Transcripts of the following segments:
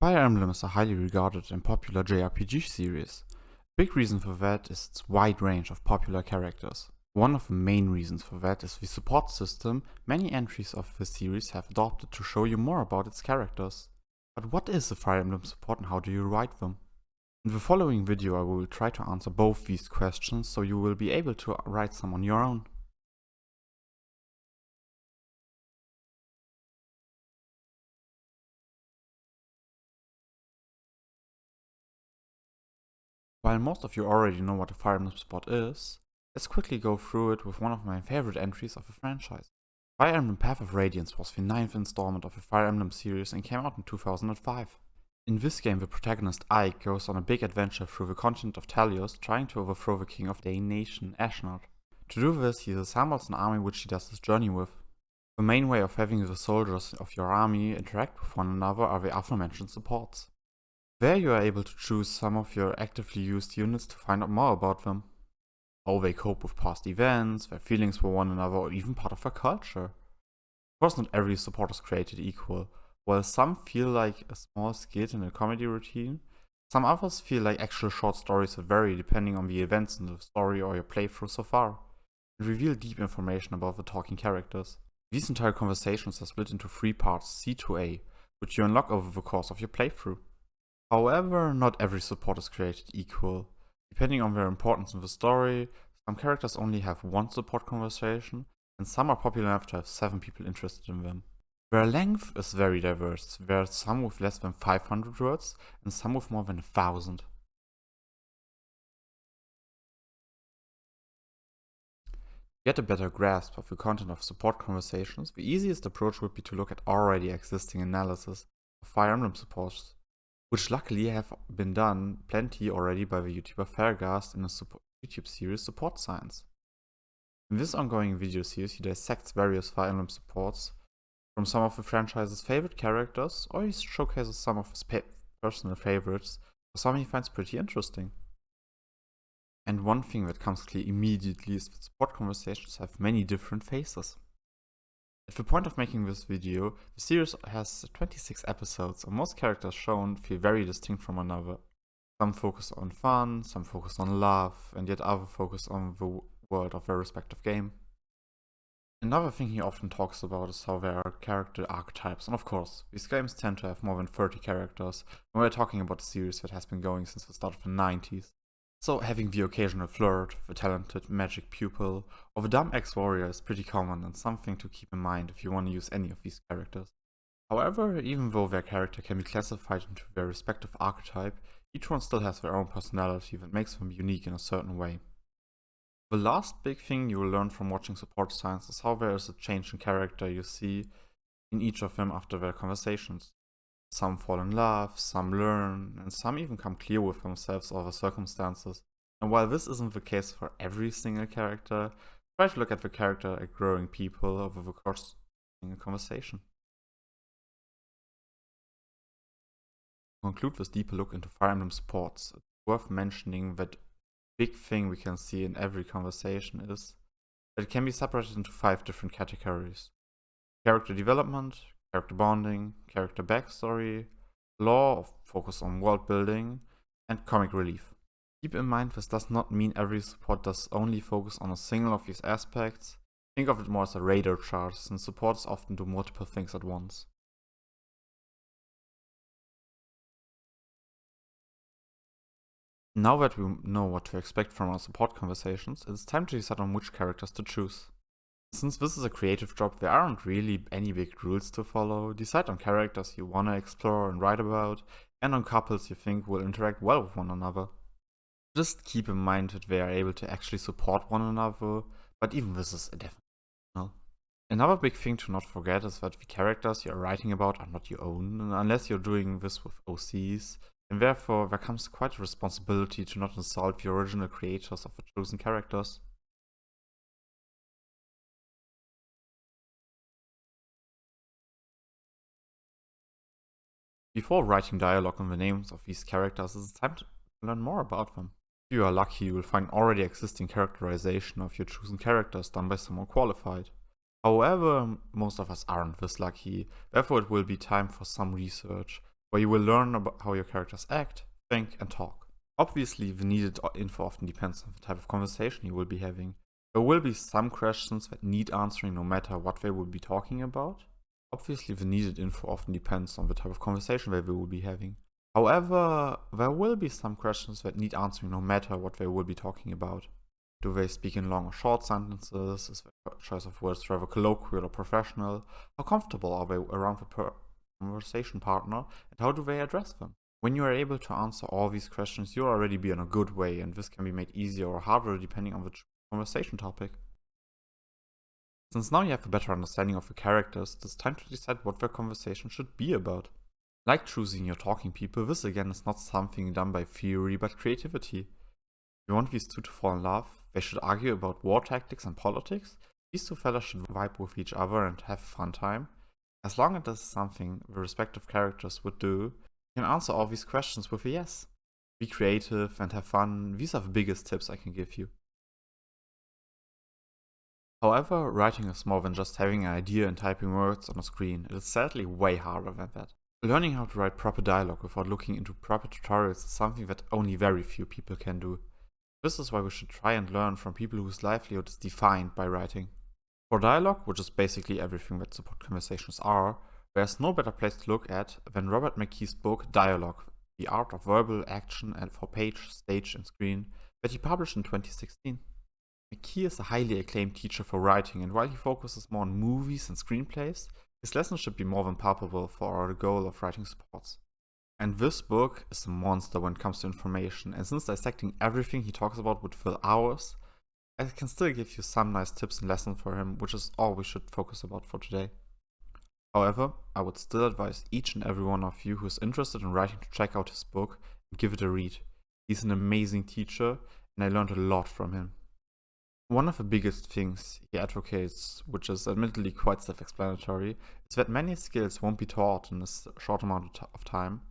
Fire Emblem is a highly regarded and popular JRPG series. A big reason for that is its wide range of popular characters. One of the main reasons for that is the support system many entries of the series have adopted to show you more about its characters. But what is a Fire Emblem support and how do you write them? In the following video I will try to answer both these questions so you will be able to write some on your own. While most of you already know what a Fire Emblem support is, let's quickly go through it with one of my favorite entries of the franchise. Fire Emblem Path of Radiance was the 9th installment of the Fire Emblem series and came out in 2005. In this game, the protagonist Ike goes on a big adventure through the continent of Talios, trying to overthrow the king of the nation, Ashnard. To do this, he assembles an army which he does his journey with. The main way of having the soldiers of your army interact with one another are the aforementioned supports. There you are able to choose some of your actively used units to find out more about them. How they cope with past events, their feelings for one another, or even part of their culture. Of course, not every support is created equal. While some feel like a small skit in a comedy routine, some others feel like actual short stories that vary depending on the events in the story or your playthrough so far, and reveal deep information about the talking characters. These entire conversations are split into 3 parts, C to A, which you unlock over the course of your playthrough. However, not every support is created equal. Depending on their importance in the story, some characters only have 1 support conversation, and some are popular enough to have 7 people interested in them. Their length is very diverse. There are some with less than 500 words, and some with more than 1,000. To get a better grasp of the content of support conversations, the easiest approach would be to look at already existing analysis of Fire Emblem supports, which luckily have been done plenty already by the YouTuber Fairgast in a YouTube series Support Science. In this ongoing video series, he dissects various Fire Emblem supports from some of the franchise's favorite characters, or he showcases some of his personal favorites for some he finds pretty interesting. And one thing that comes clear immediately is that support conversations have many different faces. At the point of making this video, the series has 26 episodes, and most characters shown feel very distinct from one another. Some focus on fun, some focus on love, and yet others focus on the world of their respective game. Another thing he often talks about is how there are character archetypes, and of course, these games tend to have more than 30 characters, and we're talking about a series that has been going since the start of the 90s. So having the occasional flirt, the talented magic pupil, or the dumb ex-warrior is pretty common and something to keep in mind if you want to use any of these characters. However, even though their character can be classified into their respective archetype, each one still has their own personality that makes them unique in a certain way. The last big thing you will learn from watching Support Science is how there is a change in character you see in each of them after their conversations. Some fall in love, some learn, and some even come clear with themselves or the circumstances. And while this isn't the case for every single character, try to look at the character like growing people over the course of a conversation. To conclude this deeper look into Fire Emblem supports, it's worth mentioning that big thing we can see in every conversation is that it can be separated into 5 different categories: character development, character bonding, character backstory, lore, focus on world building, and comic relief. Keep in mind this does not mean every support does only focus on a single of these aspects. Think of it more as a radar chart, since supports often do multiple things at once. Now that we know what to expect from our support conversations, it's time to decide on which characters to choose. Since this is a creative job, there aren't really any big rules to follow. Decide on characters you want to explore and write about, and on couples you think will interact well with one another. Just keep in mind that they are able to actually support one another, but even this is definitely optional. Another big thing to not forget is that the characters you're writing about are not your own, unless you're doing this with OCs, and therefore there comes quite a responsibility to not insult the original creators of the chosen characters. Before writing dialogue on the names of these characters, it's time to learn more about them. If you are lucky, you will find already existing characterization of your chosen characters done by someone qualified. However, most of us aren't this lucky, therefore it will be time for some research. where you will learn about how your characters act, think, and talk. Obviously, the needed info often depends on the type of conversation you will be having. There will be some questions that need answering no matter what they will be talking about. Obviously, the needed info often depends on the type of conversation that we will be having. However, there will be some questions that need answering no matter what they will be talking about. Do they speak in long or short sentences? Is their choice of words rather colloquial or professional? How comfortable are they around the conversation partner? And how do they address them? When you are able to answer all these questions, you'll already be on a good way, and this can be made easier or harder depending on the conversation topic. Since now you have a better understanding of the characters, it's time to decide what their conversation should be about. Like choosing your talking people, this again is not something done by theory but creativity. If you want these two to fall in love, they should argue about war tactics and politics. These two fellas should vibe with each other and have a fun time. As long as this is something the respective characters would do, you can answer all these questions with a yes. Be creative and have fun. These are the biggest tips I can give you. However, writing is more than just having an idea and typing words on a screen. It is sadly way harder than that. Learning how to write proper dialogue without looking into proper tutorials is something that only very few people can do. This is why we should try and learn from people whose livelihood is defined by writing. For dialogue, which is basically everything that support conversations are, there's no better place to look at than Robert McKee's book Dialogue, The Art of Verbal Action and for Page, Stage and Screen, that he published in 2016. McKee is a highly acclaimed teacher for writing, and while he focuses more on movies and screenplays, his lessons should be more than palpable for our goal of writing supports. And this book is a monster when it comes to information, and since dissecting everything he talks about would fill hours, I can still give you some nice tips and lessons for him, which is all we should focus about for today. However, I would still advise each and every one of you who is interested in writing to check out his book and give it a read. He's an amazing teacher, and I learned a lot from him. One of the biggest things he advocates, which is admittedly quite self-explanatory, is that many skills won't be taught in a short amount of time,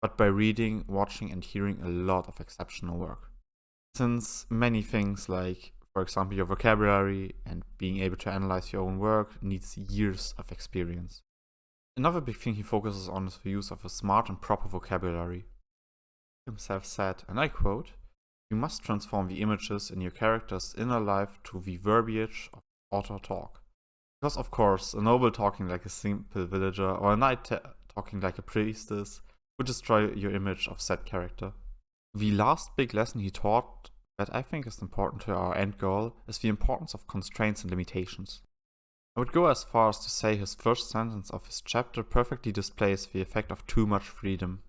but by reading, watching and hearing a lot of exceptional work. Since many things like, for example, your vocabulary and being able to analyze your own work needs years of experience. Another big thing he focuses on is the use of a smart and proper vocabulary. He himself said, and I quote, "You must transform the images in your character's inner life to the verbiage of author talk. Because of course, a noble talking like a simple villager or a knight talking like a priestess would destroy your image of said character." The last big lesson he taught that I think is important to our end goal is the importance of constraints and limitations. I would go as far as to say his first sentence of his chapter perfectly displays the effect of too much freedom.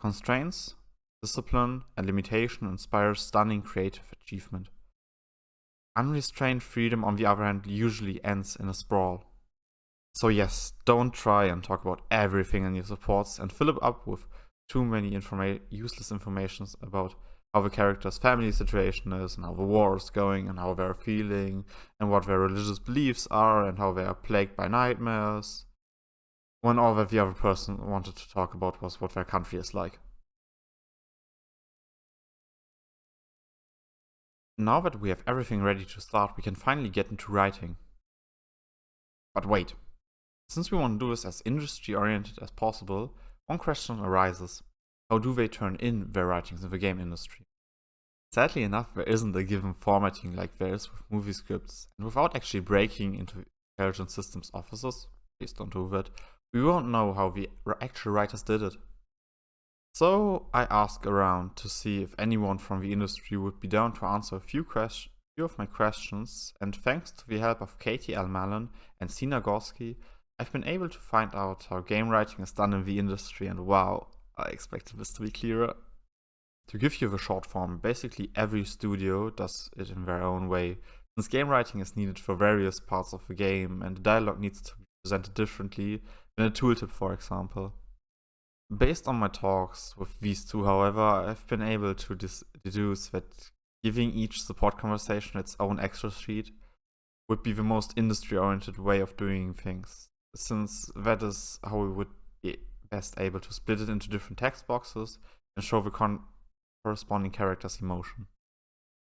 Constraints, discipline, and limitation inspire stunning creative achievement. Unrestrained freedom, on the other hand, usually ends in a sprawl. So yes, don't try and talk about everything in your supports and fill it up with too many useless informations about how the character's family situation is and how the war is going and how they're feeling and what their religious beliefs are and how they are plagued by nightmares, when all that the other person wanted to talk about was what their country is like. Now that we have everything ready to start, we can finally get into writing. But wait, since we want to do this as industry-oriented as possible, one question arises. How do they turn in their writings in the game industry? Sadly enough, there isn't a given formatting like there is with movie scripts, and without actually breaking into intelligent systems officers, please don't do that, we won't know how the actual writers did it. So I asked around to see if anyone from the industry would be down to answer a few of my questions, and thanks to the help of Katie L. Mallon and Sina Gorski, I've been able to find out how game writing is done in the industry, and wow, I expected this to be clearer. To give you the short form, basically every studio does it in their own way, since game writing is needed for various parts of the game, and the dialogue needs to be presented differently than a tooltip, for example. Based on my talks with these two, however, I've been able to deduce that giving each support conversation its own Excel sheet would be the most industry-oriented way of doing things, since that is how we would be best able to split it into different text boxes and show the corresponding character's emotion.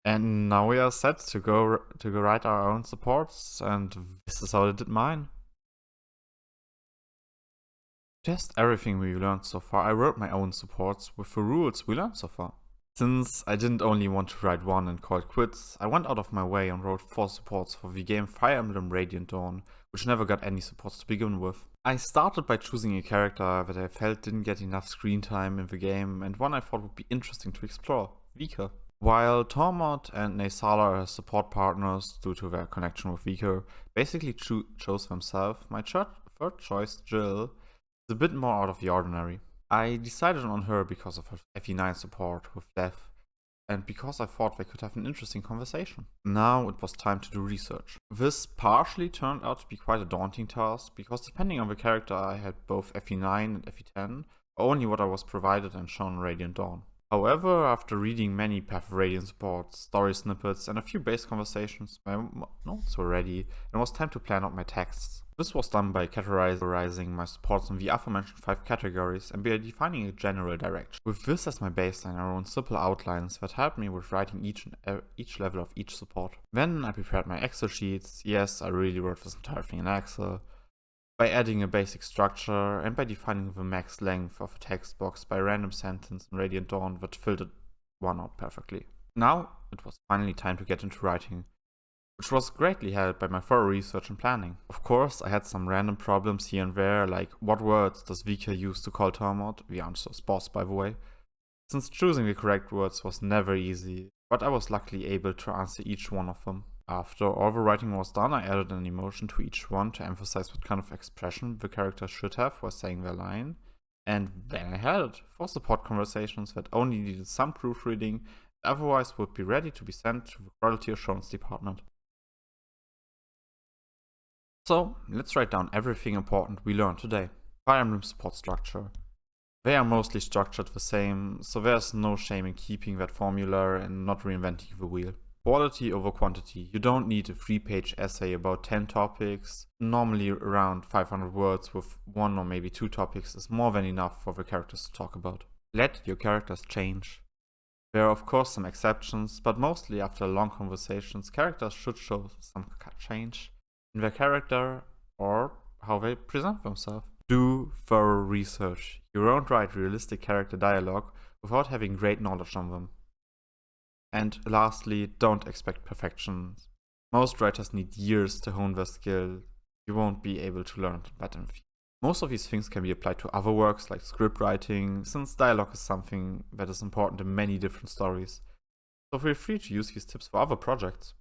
And now we are set to go write our own supports, and this is how I did mine. To test everything we learned so far, I wrote my own supports with the rules we learned so far. Since I didn't only want to write one and call it quits, I went out of my way and wrote 4 supports for the game Fire Emblem Radiant Dawn, which never got any supports to begin with. I started by choosing a character that I felt didn't get enough screen time in the game and one I thought would be interesting to explore, Vika. While Tormod and Naysala as support partners, due to their connection with Vika, basically chose themselves, my third choice, Jill, is a bit more out of the ordinary. I decided on her because of her FE9 support with Death, and because I thought they could have an interesting conversation. Now it was time to do research. This partially turned out to be quite a daunting task, because depending on the character I had both FE9 and FE10, or only what I was provided and shown in Radiant Dawn. However, after reading many Path of Radiant supports, story snippets, and a few base conversations, my notes were ready, and it was time to plan out my texts. This was done by categorizing my supports in the aforementioned 5 categories and by defining a general direction. With this as my baseline, I wrote simple outlines that helped me with writing each level of each support. Then I prepared my Excel sheets. Yes, I really wrote this entire thing in Excel. By adding a basic structure and by defining the max length of a text box by a random sentence in Radiant Dawn that filled one out perfectly. Now it was finally time to get into writing, which was greatly helped by my thorough research and planning. Of course, I had some random problems here and there, like what words does Vika use to call Tormod? The answer is boss, by the way. Since choosing the correct words was never easy, but I was luckily able to answer each one of them. After all the writing was done, I added an emotion to each one to emphasize what kind of expression the character should have while saying their line. And then I had it, 4 support conversations that only needed some proofreading, otherwise would be ready to be sent to the quality assurance department. So, let's write down everything important we learned today. Fire Emblem support structure. They are mostly structured the same, so there's no shame in keeping that formula and not reinventing the wheel. Quality over quantity. You don't need a 3-page essay about 10 topics. Normally around 500 words with 1 or maybe 2 topics is more than enough for the characters to talk about. Let your characters change. There are of course some exceptions, but mostly after long conversations, characters should show some change in their character or how they present themselves. Do thorough research. You won't write realistic character dialogue without having great knowledge on them. And lastly, don't expect perfection. Most writers need years to hone their skill. You won't be able to learn that in a few. Most of these things can be applied to other works like script writing, since dialogue is something that is important in many different stories. So feel free to use these tips for other projects.